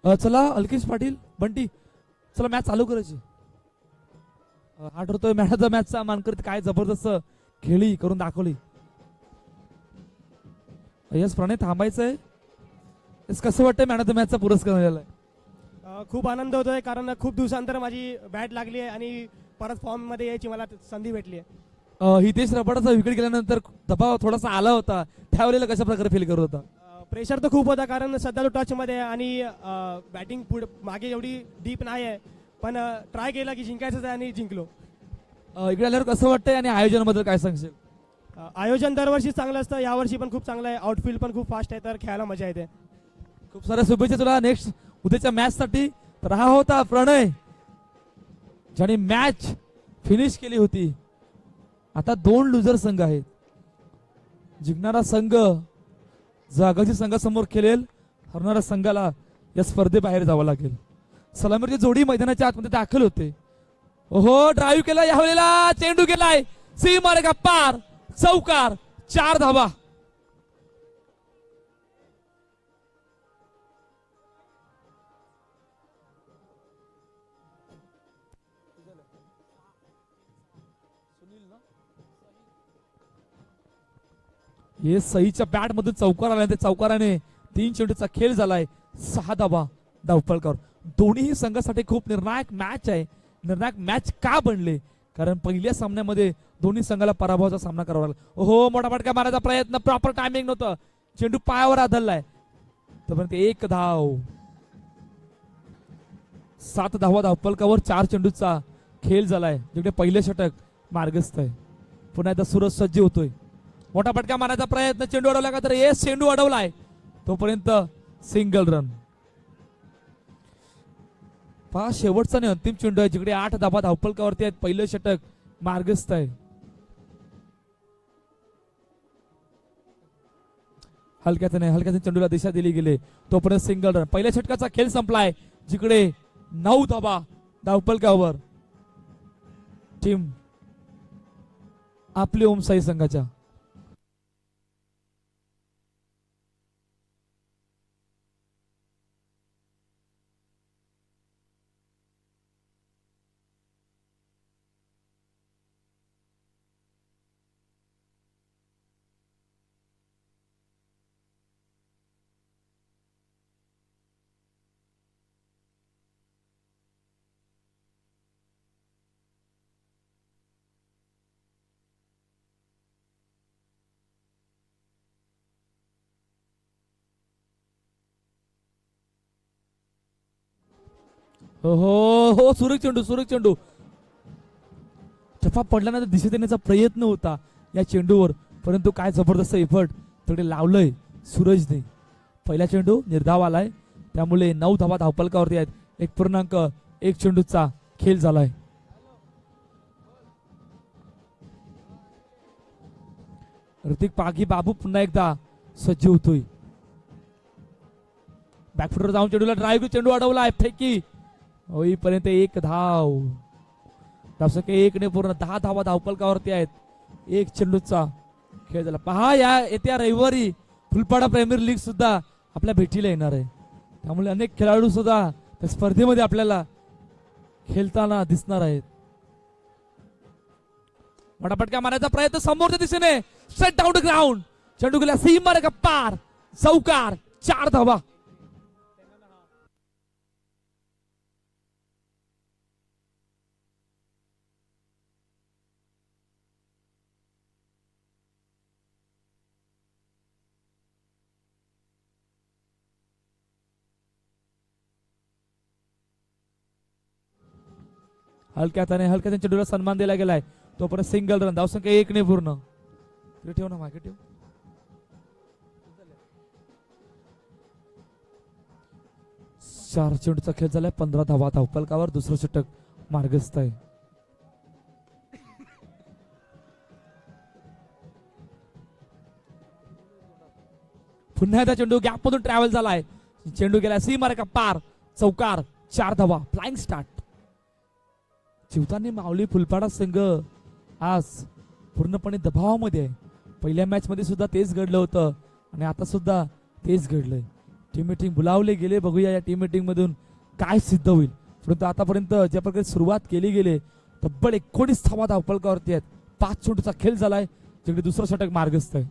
चला अल्केश पाटील बंटी, चला मॅच चालू करायची. आठवतोय मॅच मॅचचा मानकरी काय जबरदस्त खेळी करून दाखवली. यस प्रणय थांबायचंय. कसं वाटतंय मॅन ऑफ द मॅचचा पुरस्कार मिळाला? खूप आनंद होतोय कारण खूप दिवसानंतर माझी बॅट लागली आहे आणि परत फॉर्म मध्ये यायची मला संधी भेटली आहे. हितेश रबाडाचा विकेट गेल्यानंतर दबाव थोडासा आला होता, त्यावेळेला कशा प्रकारे फील करत होता? प्रेशर तर खूप होता कारण सध्या तो टच मध्ये आणि बॅटिंग पुढे मागे एवढी डीप नाही आहे, पण ट्राय केला की जिंकायचं आहे आणि जिंकलो. इकडे आल्यावर कसं वाटतंय आणि आयोजनाबद्दल काय सांगशील? आयोजन दरवर्षी चांगलं असतं, यावर्षी पण खूप चांगलं आहे. आउटफील्ड पण खूप फास्ट आहे, तर खेळायला मजा येते. खूप साऱ्या शुभेच्छा तुला नेक्स्ट उद्याच्या मॅच साठी. तर हा होता प्रणय ज्याने मॅच फिनिश केली होती. आता 2 लुजर संघ आहेत. जिंकणारा संघ जागाची संघासमोर खेळेल, हरणाऱ्या संघाला या स्पर्धेबाहेर जावं लागेल. सलामीची जोडी मैदानाच्या आतमध्ये दाखल होते. ओहो, ड्राईव्ह केला, यावेळेला चेंडू गेलाय सीमारेखा पार, चौकार, 4 धावा. हे सईच्या बॅट मधून चौकार आला, त्या चौकाराने 3 चेंडूचा खेळ झालाय. 6 धावा धावपळकर. दोन्ही संघासाठी खूप निर्णायक मॅच आहे. निर्णायक मॅच का बनले? कारण पहिल्या सामन्यामध्ये दोन्ही संघाला पराभवाचा सामना करावा लागला. ओहो, मोठा फटका मारायचा प्रयत्न, प्रॉपर टायमिंग नव्हतं, चेंडू पायावर आदळलाय. तोपर्यंत 1 धाव. 7 धावा धावपळकावर 4 चेंडूचा खेळ झालाय, जिकडे पहिले षटक मार्गस्थ आहे. पुन्हा एकदा सूरज सज्ज होतोय. मोठा फटका मारायचा प्रयत्न, चेंडू अडवला का? तर येस, चेंडू अडवलाय. तोपर्यंत सिंगल रन. पहा, शेवटचा आणि अंतिम चेंडू आहे, जिकडे 8 धावा धावपळकावरती आहेत. पहिलं षटक मार्गस्थ आहे. हलक्याने चेंडूला दिशा दिली गेली. तोपर्यंत सिंगल रन. पहिल्या षटकाचा खेळ संपलाय, जिकडे 9 धावा धावपळकावर टीम आपली ओमसाई संघाच्या. हो हो, सुरेख चेंडू. चफा पडल्यानंतर दिशा देण्याचा प्रयत्न होता या चेंडूवर, परंतु काय जबरदस्त एफर्ट तिकडे लावलंय सूरजने. पहिला चेंडू निर्धाव आलाय, त्यामुळे 9 धावा धावपळकावरती आहेत. 1.1 चेंडूचा खेळ झालाय. ऋतिक पागी बाबू पुन्हा एकदा सज्ज होतोय. बॅकफुटवर जाऊन चेंडूला ड्राईव्ह, चेंडू अडवलाय, फेकी होईपर्यंत 1 धाव. धावसंख्या 1 ने पूर्ण 10 धावा धावपळकावरती आहेत. 1 चेंडूचा खेळ झाला. पहा, या येत्या रविवारी फुलपाडा प्रीमियर लीग सुद्धा आपल्या भेटीला येणार आहे, त्यामुळे अनेक खेळाडू सुद्धा त्या स्पर्धेमध्ये आपल्याला खेळताना दिसणार आहेत. मोठा फटका मारायचा प्रयत्न समोरच्या दिशेने, स्ट्रेट डाऊन टू ग्राउंड. चेंडू गेला सीमारेखा पार, चौकार, 4 धावा. हलक्याने चेंडूला सन्मान दिला गेलाय. तोपर्यंत सिंगल रन. धावसंख्या 1 ने पूर्ण. ठेव ना, मागे ठेव. 4 चेंडूचा खेळ झालाय. 15 धावा धावपळकावर. दुसरं षटक मार्गस्थ आहे. पुन्हा एकदा चेंडू गॅप मधून ट्रॅव्हल झालाय. चेंडू गेला सीमारेखा पार, चौकार, 4 धावा. Flying start. जीवतांनी मावली फुलपाडा संघ आज पूर्णपणे दबावामध्ये आहे. पहिल्या मॅच मध्ये सुद्धा तेच घडलं होतं आणि आता सुद्धा तेच घडलंय. टीम मीटिंग बोलावले गेले. बघूया या टीम मीटिंग मधून काय सिद्ध होईल. परंतु आतापर्यंत ज्या प्रकारे सुरुवात केली गेली तब्बल 19 धावा धावफलकावरती आहेत. 5 चेंडूचा खेळ झालाय जिकडे दुसरं षटक मार्गस्थ आहे.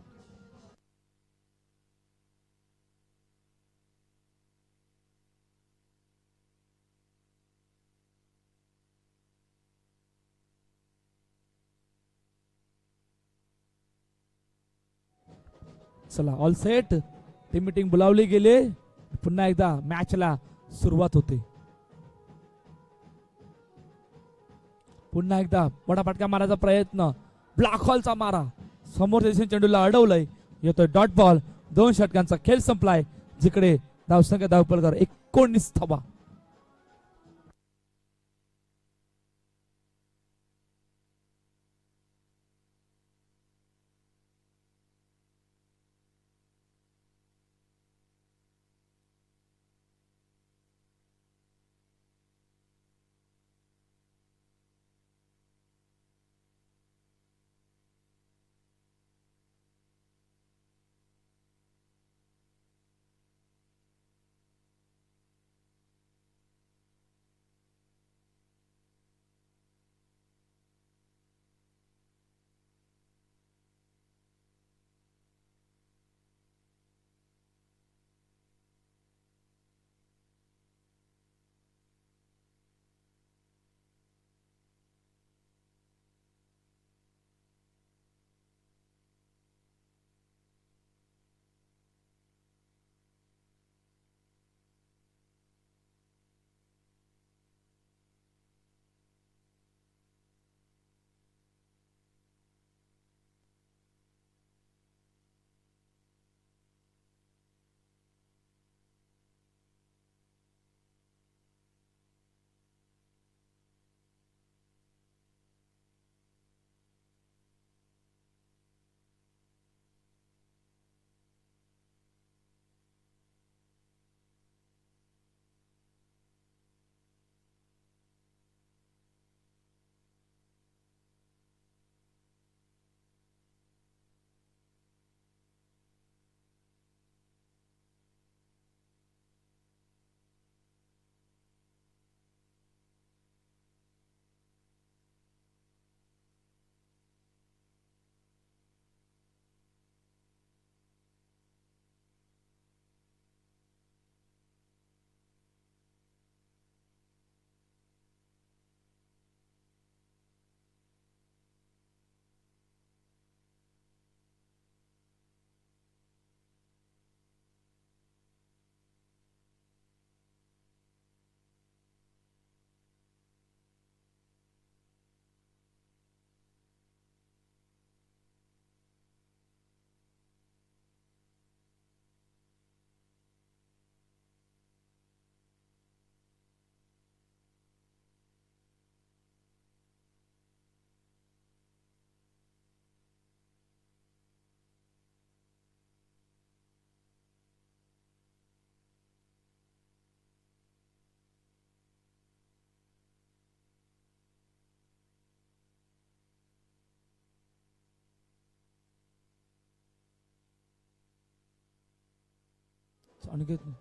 चला ऑल सेट. टीम मीटिंग बोलावली गेले. पुन्हा एकदा मॅचला सुरुवात होते. पुन्हा एकदा मोठा फटका मारायचा प्रयत्न. ब्लॅक हॉलचा मारा समोरच्या चेंडूला अडवलंय. येतोय डॉट बॉल. 2 षटकांचा खेळ संपलाय जिकडे धावसंख्या धावफलकावर 19 धावा.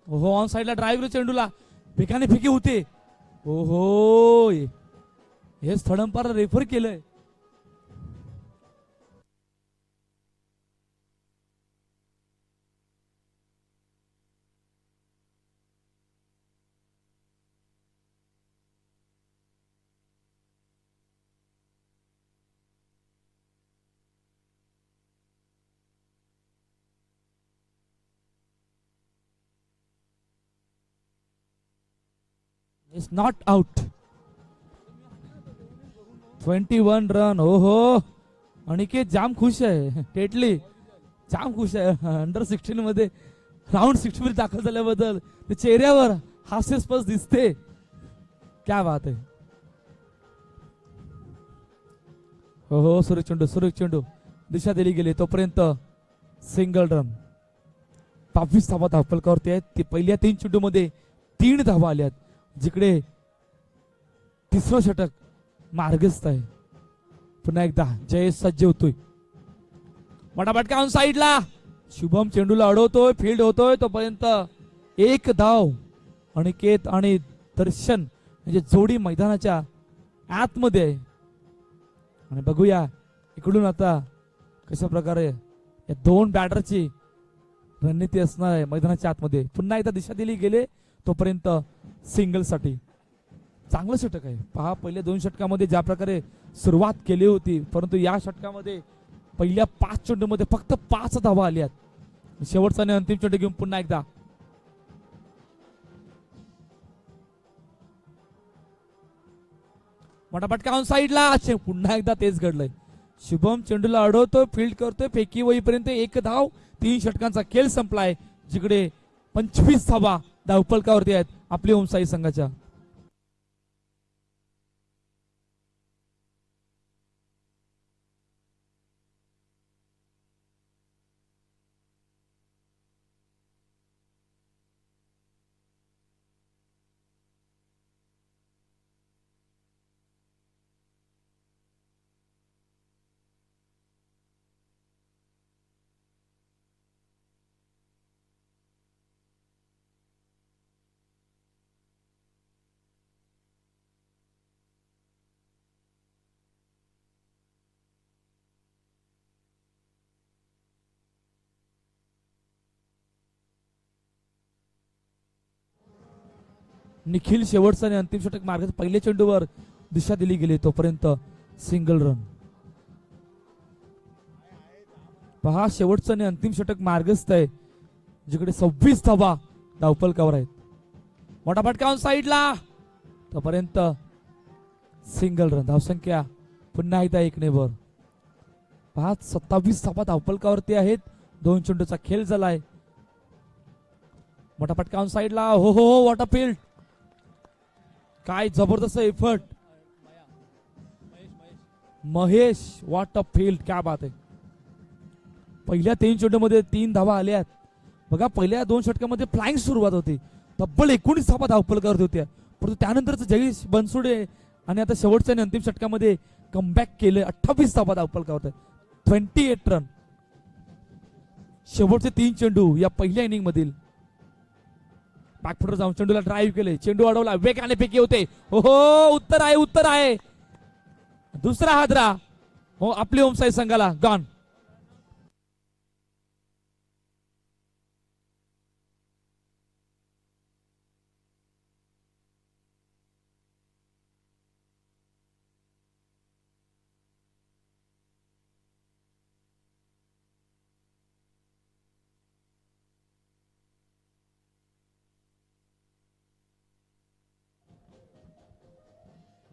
हो ऑन साइडला ड्राईव्ह चेंडूला फेकाने फेकी होते. ओहो हे स्थळंपार रेफर केलंय. It's not out. 21 रन. हो हो अनिकेत जाम खुश आहे. टेटली जाम खुश आहे. अंडर 16 मध्ये राऊंड 16 मध्ये दाखल झाल्याबद्दल ते चेहऱ्यावर हास्यास्पद दिसते. क्या बात आहे. हो हो सुरेश चेंडू दिशा दिली गेली तोपर्यंत सिंगल रन. 22 धावा धावफलकावरती आहेत. ते पहिल्या 3 चेंडू मध्ये 3 धावा आल्यात जिकडे तिसरं षटक मार्गस्थ आहे. पुन्हा एकदा जयेश सज्ज होतोय. मोठा फटका ऑन साइडला. शुभम चेंडूला अडवतोय. फील्ड होतोय तोपर्यंत एक धाव अनिकेत आणि दर्शन म्हणजे जोडी मैदानाच्या आतमध्ये आहे. आणि बघूया इकडून आता कशा प्रकारे या दोन बॅटरची रणनीती असणार आहे मैदानाच्या आतमध्ये. पुन्हा एकदा दिशा दिली गेले तोपर्यंत सिंगल साठी चांगलं षटक आहे. पहा पहिल्या 2 षटकामध्ये ज्या प्रकारे सुरुवात केली होती, परंतु या षटकामध्ये पहिल्या 5 चेंडूमध्ये फक्त 5 धावा आल्यात. शेवटचा आणि अंतिम चेंडू घेऊन पुन्हा एकदा मोठा फटका ऑन साईडला. पुन्हा एकदा तेच घडलंय. शुभम चेंडूला अडवतोय, फील्ड करतोय, फेकी होईपर्यंत 1 धाव. 3 षटकांचा खेळ संपलाय, जिकडे 25 धावा धावफलकावरती आहेत आपली ओमसाई संघाच्या. निखिल शेवटचा आणि अंतिम षटक मार्ग पहिल्या चेंडूवर दिशा दिली गेली तोपर्यंत सिंगल रन. पहा शेवटचं आणि अंतिम षटक मार्गस्थ आहे, जिकडे 26 धावा धावफलकावर आहेत. मोठा फटका ऑन साईडला तोपर्यंत सिंगल रन. धावसंख्या पुन्हा एकदा 1 ने वर. पहा 27 धावा धावफलकावरती आहेत. 2 चेंडूचा खेळ झालाय. मोठा फटका ऑन साईडला. हो हो हो वॉट अ फील्ड. काय जबरदस्त effort Mahesh. What a field. क्या बात आहे. पहिल्या 3 चेंडूमध्ये 3 धावा आल्यात. बघा पहिल्या 2 षटकामध्ये फ्लाइंग सुरुवात होती, तब्बल 19 धावा धावफलकावरती होत्या, परंतु त्यानंतरच जयेश बनसोडे आणि आता शेवटच्या आणि अंतिम षटकामध्ये कमबॅक केले. 28 धावा धावफलकावर, 28 रन. शेवटचे 3 चेंडू या पहिल्या इनिंग मधील. बॅकफुटर जाऊन चेंडूला ड्राईव्ह केले, चेंडू अडवला, वेगाने फेकी होते. हो हो उत्तर आहे, उत्तर आहे. दुसरा हादरा हो आपली ओमसाई संघाला. गॉन.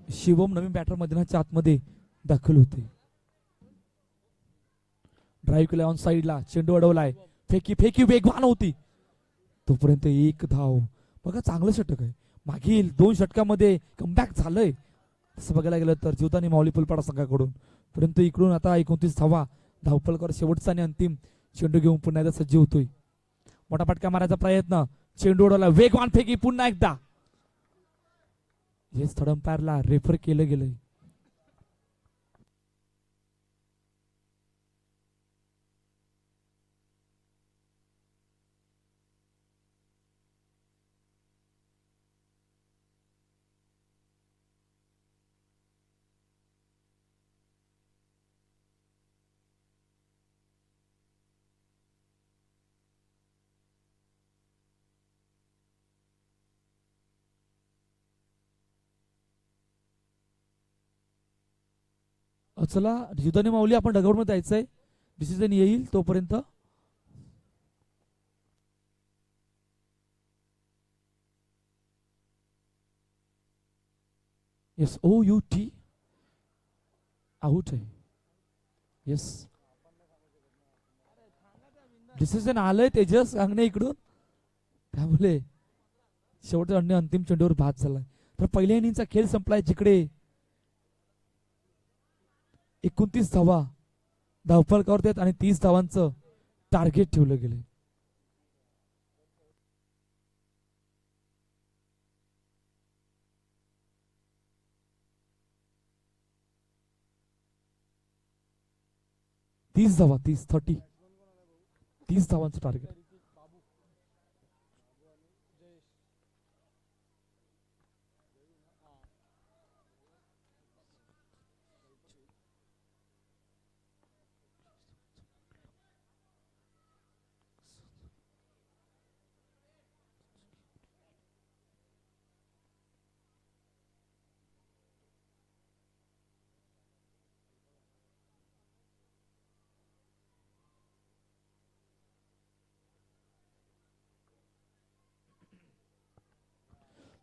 शिवम नवीन बॅटर मैदानाच्या आतमध्ये दाखल होते. ड्राईव्ह केला ऑन साईडला, चेंडू अडवलाय, फेकी फेकी वेगवान होती तोपर्यंत 1 धाव. बघा चांगलं षटक आहे. मागील 2 षटकामध्ये कमबॅक झालंय तसं बघायला गेलं तर जीवदानी माऊली फुलपाडा संघाकडून, परंतु इकडून आता 29 धावा धावफलकावर शेवटचा आणि अंतिम चेंडू घेऊन पुन्हा एकदा सज्ज होतोय. मोठा फटका मारायचा प्रयत्न, चेंडू अडवला, वेगवान फेकी पुन्हा एकदा. हे थर्ड अंपायरला रेफर केलं गेलंय. चला युद्धाने माऊली आपण डगआउट मध्ये जायचंय. डिसिजन येईल तोपर्यंत येस OUT आउट आहे. येस डिसिजन आलंय तेजस अंगणे इकडून, त्यामुळे शेवटच्या अंतिम चेंडूवर बाद झालाय. तर पहिल्या इनिंगचा खेळ संपलाय, जिकडे 29 धावा धावफलकावरती आहेत आणि 30 धावांचं टार्गेट ठेवलं गेलं. तीस धावा 30 धावांचं टार्गेट.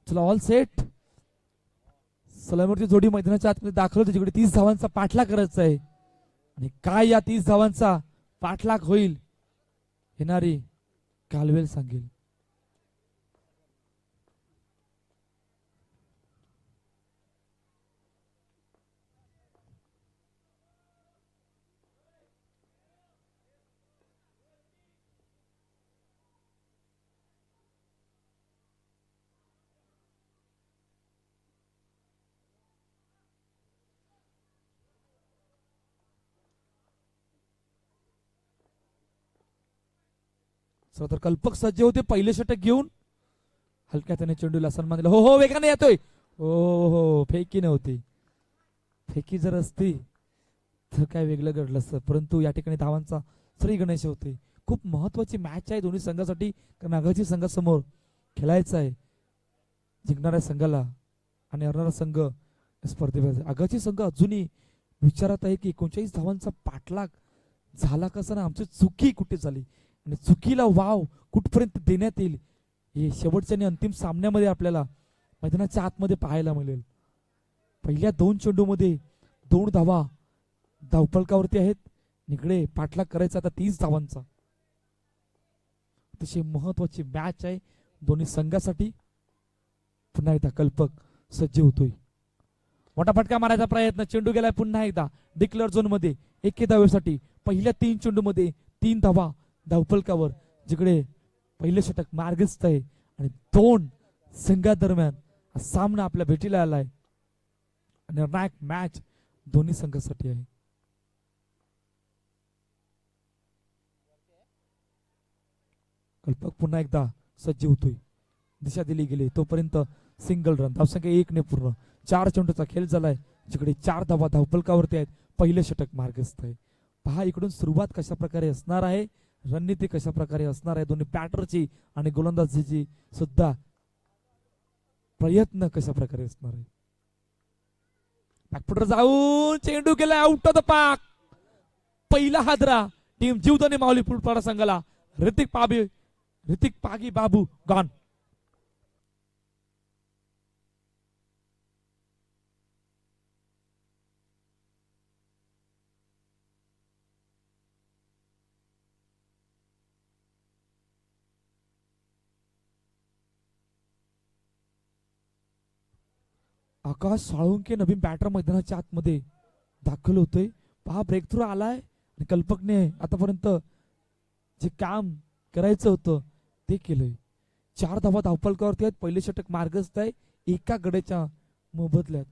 चला ऑल सेट. सलामीवरची जोडी मैदानाच्या आतमध्ये दाखल होती, जिकडे 30 धावांचा पाठलाग करायचा आहे. आणि काय या 30 धावांचा पाठलाग होईल येणारी कालवेल सांगेल. चला तर कल्पक सज्ज होते पहिले षटक घेऊन. हलक्या त्याने चेंडूला सन्मान दिला. हो हो वेगाने येतोय. हो हो फेकी नव्हती. फेकी जर असती तर काय वेगळं घडलं असतं, परंतु या ठिकाणी धावांचा श्री गणेश होते. खूप महत्वाची मॅच आहे दोन्ही संघासाठी, कारण आघाची संघासमोर खेळायचं आहे. जिंकणाऱ्या संघाला आणि हरणारा संघ स्पर्धेमध्ये. आघाची संघ अजूनही विचारात आहे की 39 धावांचा पाठलाग झाला कसा ना, आमची चुकी कुठे झाली आणि चुकीला वाव कुठपर्यंत देण्यात येईल हे शेवटच्या आणि अंतिम सामन्यामध्ये आपल्याला मैदानाच्या आतमध्ये पाहायला मिळेल. पहिल्या 2 चेंडूमध्ये 2 धावा धावफलकावरती आहेत. इकडे पाठलाग करायचा आता 30 धावांचा. अतिशय महत्वाची मॅच आहे दोन्ही संघासाठी. पुन्हा एकदा कल्पक सज्ज होतोय. मोठा फटका मारायचा प्रयत्न. चेंडू गेलाय पुन्हा एकदा डिक्लेअर झोन मध्ये. 1 धावेसाठी पहिल्या 3 चेंडू मध्ये 3 धावा धावफलकावर, जिकडे पहिले षटक मार्गस्थ आहे आणि 2 संघादरम्यान हा सामना आपल्या भेटीला आलाय. आणि निर्णायक मॅच दोन्ही संघासाठी आहे. कल्पक पुन्हा एकदा सज्ज होतोय. दिशा दिली गेली तोपर्यंत सिंगल रन. धावसंख्या 1 ने पूर्ण. 4 चेंडूचा खेळ झालाय, जिकडे 4 धावा धावफलकावरती आहेत. पहिले षटक मार्गस्थ आहे. पहा इकडून सुरुवात कशा प्रकारे असणार आहे, रणनीती कशा प्रकारे असणार आहे, दोन्ही बॅटरची आणि गोलंदाजीची सुद्धा प्रयत्न कशा प्रकारे असणार आहे. बॅकफुटर जाऊन चेंडू केलाय आउट ऑफ द पार्क. पहिला हादरा टीम जीवदानी माऊली फुलपाडा संघाला. ऋतिक पागी बाबू गॉन. आकाश साळुंके नवीन बॅटर मैदानाच्या आतमध्ये दाखल होतोय. पहा ब्रेक थ्रू आलाय आणि कल्पकने आतापर्यंत जे काम करायचं होतं ते केलंय. 4 धावा धावफलकावरती आहेत. पहिले षटक मार्गस्थ आहे एका गड्याच्या मोबदल्यात.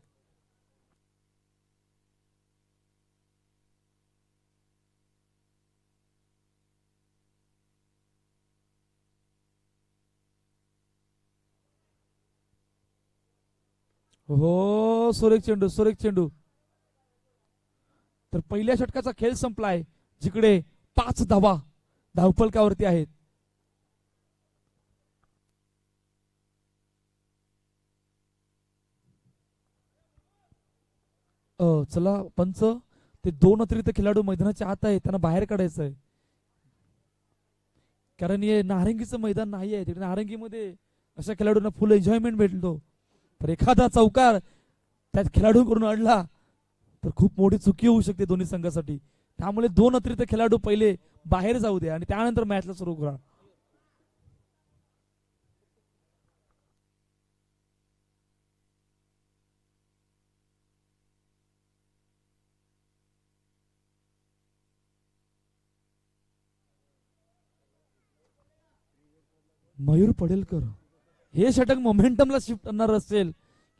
हो सुरेख चेंडू. तर पहिल्या षटकाचा खेळ संपलाय, जिकडे 5 धावा धावफलकावरती आहेत. चला पंच, ते 2 अतिरिक्त खेळाडू मैदानाच्या आत आहे, त्यांना बाहेर काढायचं आहे. कारण हे नारंगीचं मैदान नाही आहे. तिकडे नारंगीमध्ये अशा खेळाडूंना फुल एन्जॉयमेंट भेटतो. तर एखादा चौकार त्यात खेळाडूंकडून अडला तर खूप मोठी चुकी होऊ शकते दोन्ही संघासाठी. त्यामुळे 2 अतिरिक्त खेळाडू पहिले बाहेर जाऊ दे आणि त्यानंतर मॅचला सुरू करा. मयूर पडेलकर, हे षटक मोमेंटमला शिफ्ट करणार असेल,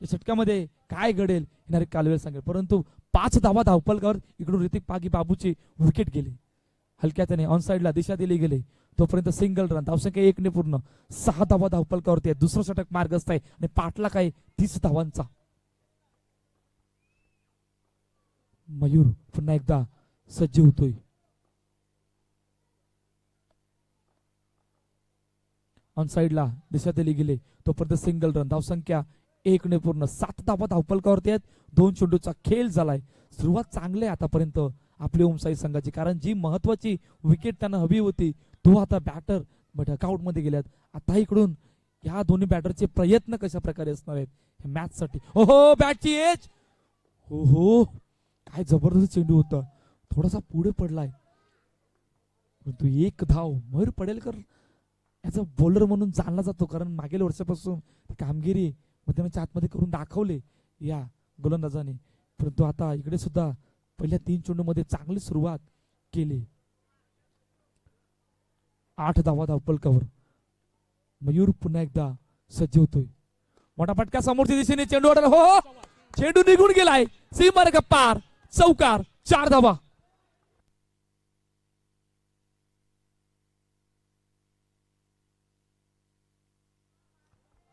या षटकामध्ये काय घडेल येणारे कालवेल सांगेल. परंतु 5 धावा धावफलकावर इकडून ऋतिक पागी बाबूची विकेट गेली. हलक्या त्याने ऑन साइडला दिशा दिली गेली तोपर्यंत सिंगल रन. धावसंख्या 1 ने पूर्ण. 6 धावा धावफलकावरती आहे. दुसरं षटक मार्गस्थ आहे आणि पाठलाग आहे 30 धावांचा. मयूर पुन्हा एकदा सज्ज होतोय. ऑन साइडला दिशा दिली गेली तोपर्यंत सिंगल रन. धावसंख्या 1 ने पूर्ण. 7 धावा धावफलकावरती आहेत. 2 चेंडूचा खेळ झालाय. सुरुवात चांगली आहे आतापर्यंत आपली ओमसाई संघाची, कारण जी महत्वाची विकेट त्यांना हवी होती तो आता बॅटर डकआउट मध्ये गेल्यात. आता इकडून ह्या दोन्ही बॅटरचे प्रयत्न कशा प्रकारे असणार आहेत हे मॅच साठी. हो बॅटची एज, हो काय जबरदस्त चेंडू होता, थोडासा पुढे पडलाय परंतु एक धाव. मयूर पडेलकर याचा बॉलर म्हणून जाणला जातो कारण मागील वर्षापासून कामगिरी मैदानाच्या आतमध्ये करून दाखवले या गोलंदाजाने. परंतु आता इकडे सुद्धा पहिल्या 3 चेंडूमध्ये चांगली सुरुवात केली. 8 धावा धावपलकावर. मयूर पुन्हा एकदा सज्ज होतोय. मोठा फटका समोरच्या दिशेने चेंडू अडला. हो चेंडू निघून गेलाय सीमारेखा पार. चौकार. 4 धावा.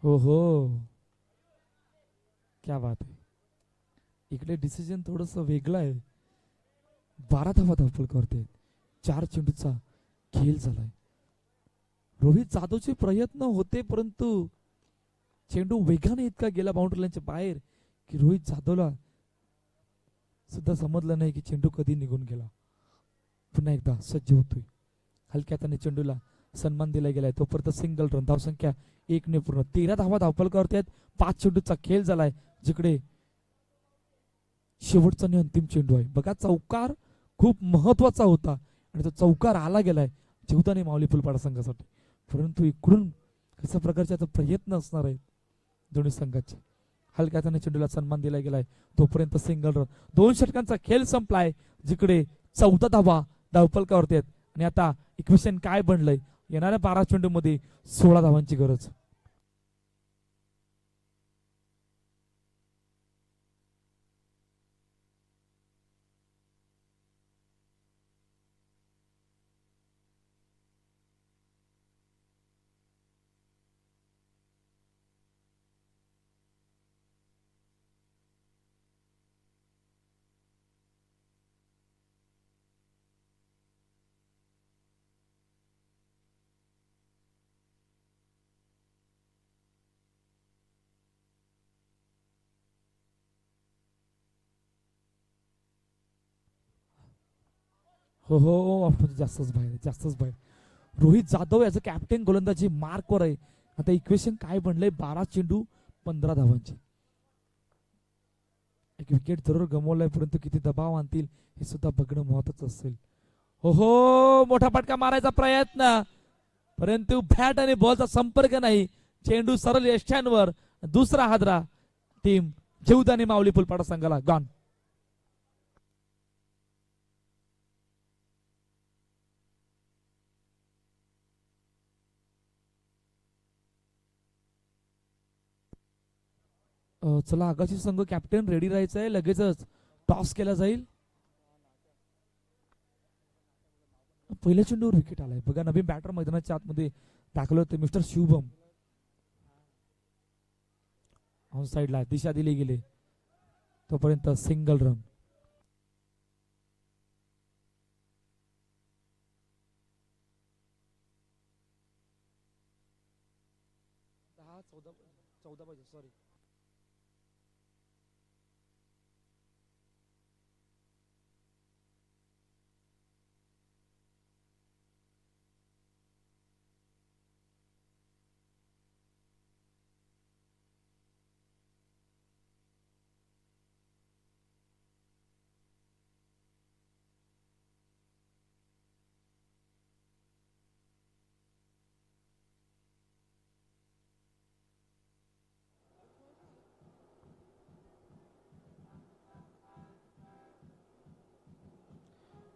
हो क्या बात आहे. इकडे डिसिजन थोडस वेगळं आहे. 12 धावा धावपलकावरती 4 चेंडूचा खेळ झालाय. रोहित जाधवचे प्रयत्न होते परंतु चेंडू वेगाने इतका गेला बाउंड्री लाईनच्या बाहेर की रोहित जाधवला सुद्धा समजलं नाही की चेंडू कधी निघून गेला. पुन्हा एकदा सज्ज होतोय. हलक्या हाताने चेंडूला सन्मान दिला गेलाय. तोपर्यंत सिंगल रन. धावसंख्या 1 ने पूर्ण. 13 धावा धावपलकावरती आहेत. 5 चेंडूचा खेळ झालाय जिकडे शेवटचा आणि अंतिम चेंडू आहे. बघा चौकार खूप महत्वाचा होता आणि तो चौकार आला गेलाय जीवदानी माऊली फुलपाडा संघासाठी. परंतु इकडून कशा प्रकारचे आता प्रयत्न असणार आहेत दोन्ही संघाचे. हलक्या हाताने चेंडूला सन्मान दिला गेलाय. तोपर्यंत सिंगल रन. 2 षटकांचा खेळ संपलाय जिकडे 14 धावा धावपलकावरती आहेत आणि आता इक्वेशन काय बनलंय येणाऱ्या 12 चेंडू मध्ये 16 धावांची गरज. हो जास्तच बाहेर. रोहित जाधव याचं कॅप्टन गोलंदाजी मार्कवर आहे. आता इक्वेशन काय बनलंय 12 चेंडू 15 धावांची. एक विकेट जरूर गमावलाय परंतु किती दबाव आणतील हे सुद्धा बघणं महत्वाचं असेल. हो मोठा फटका मारायचा प्रयत्न परंतु बॅट आणि बॉलचा संपर्क नाही. चेंडू सरळ यष्ट्यांवर. दुसरा हादरा टीम जीवदानी माऊली फुलपाडा संघाला गॉन. चला आगाशी संघ कॅप्टन रेडी राहायचं आहे. लगेचच टॉस केला जाईल. पहिल्या चेंडूवर विकेट आलाय. बघा नवीन बॅटर मैदानाच्या आतमध्ये दाखल होते मिस्टर शुभम. ऑन साइडला दिशा दिली गेली. तोपर्यंत सिंगल रन. चौदा पाहिजे सॉरी.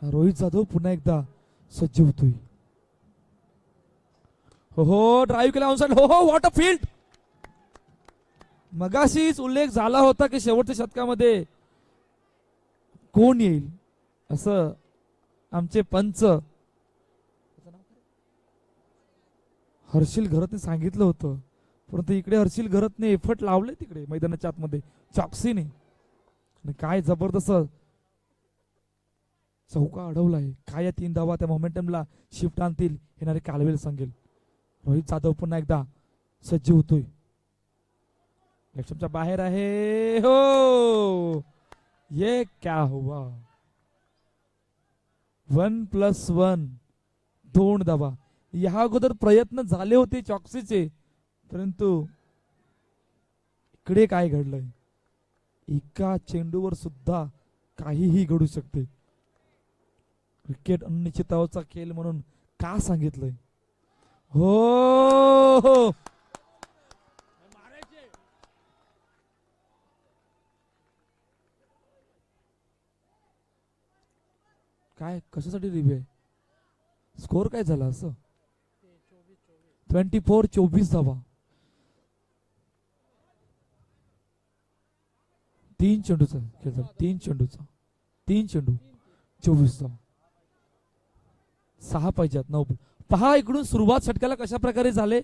रोहित जाधव पुन्हा एकदा सज्ज होतोय. हो ड्राईव्ह केला ऑनसाइड. हो व्हॉट अ फील्ड. मगाशीच उल्लेख झाला होता की शेवटच्या शतकामध्ये कोण येईल असं आमचे पंच हर्षिल घरतने सांगितलं होतं. परंतु इकडे हर्षिल घरतने एफर्ट लावले तिकडे मैदानाच्या आतमध्ये चॉक्सीने. काय जबरदस्त चौका अडवलाय. काय या 3 धावा त्या मोमेंटमला शिफ्ट आणतील येणारे कालवेल सांगेल. रोहित जाधव पुन्हा एकदा सज्ज होतोय. लक्ष्मच्या बाहेर आहे. हो ये क्या हुआ. 1+1 2 धावा. या अगोदर प्रयत्न झाले होते चॉक्सीचे परंतु इकडे काय घडलंय, एका चेंडूवर सुद्धा काहीही घडू शकते. क्रिकेट अनिश्चिततावाचा खेळ म्हणून का सांगितलंय? हो काय कशासाठी रिव्ह्यू आहे? स्कोर काय झाला असं? 24 धावा. 3 चेंडूचा खेळ झाला. 3 चेंडू 24 धावा. 6 पाहिजेत 9. पहा इकडून सुरुवात षटकाला कशा प्रकारे झाले.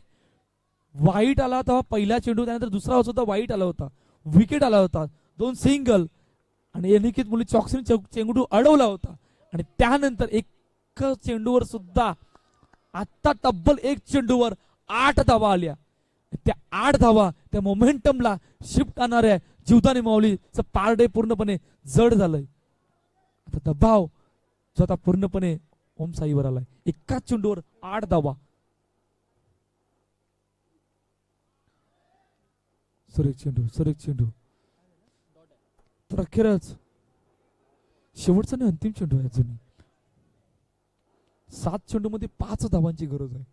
वाईट आला होता पहिला चेंडू, त्यानंतर दुसरा होता वाईट आला होता, विकेट आला होता, 2 सिंगल आणि अनिकेत मुली चॉक्सीने चेंडू अडवला होता. आणि त्यानंतर एक चेंडूवर सुद्धा आता तब्बल 1 चेंडूवर 8 धावा आल्या. त्या 8 धावा त्या मोमेंटमला शिफ्ट आणणाऱ्या जीवदानी माऊलीचं पारडे पूर्णपणे जड झालंय. आता दबाव जो आता पूर्णपणे ओम साईवर आलाय. एकाच चेंडूवर 8 धावा. सुरेख चेंडू तर अखेरच शेवटचा आणि अंतिम चेंडू आहे. अजून 7 चेंडू मध्ये 5 धावांची गरज आहे.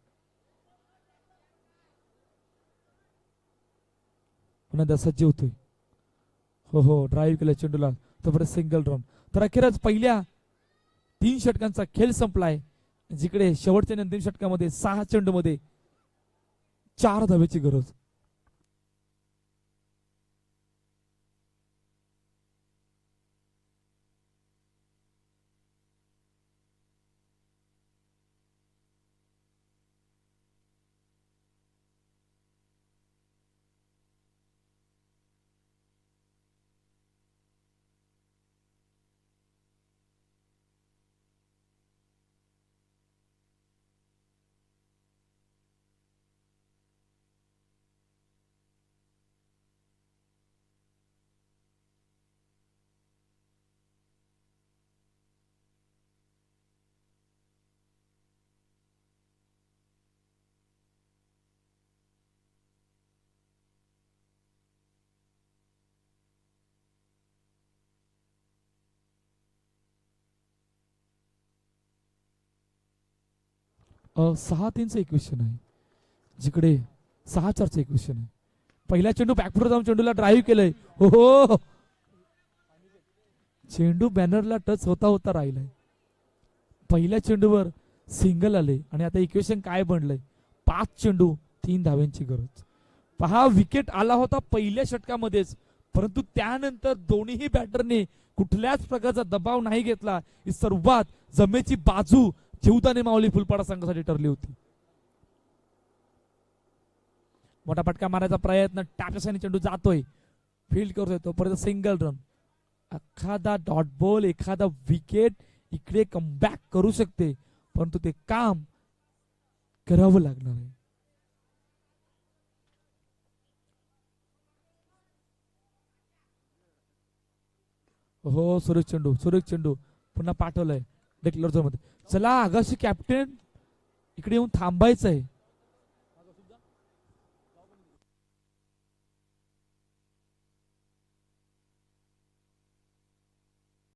पुन्हा सज्ज होतोय. हो ड्राईव्ह केला चेंडूला, तोपर्यंत सिंगल रन. तर अखेरच पहिल्या 3 षटकांचा खेळ संपलाय, जिकडे शेवटच्या अंतिम षटकामध्ये 6 चेंडू मध्ये 4 धावेची गरज. सहा 3चं इक्वेशन आहे, जिकडे 6-4चं इक्वेशन आहे. पहिला चेंडू बॅकफुट जाऊन चेंडूला ड्राईव्ह केलंय. हो चेंडू बॅनरला टच होता राहिलाय. पहिल्या चेंडूवर सिंगल आले आणि आता इक्वेशन काय बनलंय, 5 चेंडू 3 धाव्यांची गरज. पहा विकेट आला होता पहिल्या षटकामध्येच, परंतु त्यानंतर दोन्ही बॅटरने कुठल्याच प्रकारचा दबाव नाही घेतला. ही सर्वात जमेची बाजू जीवदानी माऊली फुलपाडा संघासाठी ठरली होती. मोठा फटका मारायचा प्रयत्न, टॅपच्या चेंडू जातोय, फील्ड करतोय, तोपर्यंत सिंगल रन. एखादा डॉट बॉल, एखादा विकेट इकडे कमबॅक करू शकते, परंतु ते काम करावं लागणार आहे. हो सुरेख चेंडू पुन्हा पाठवलंय डेक्लर झोन मध्ये. चला आगाशी कॅप्टन इकडे येऊन थांबायचंय.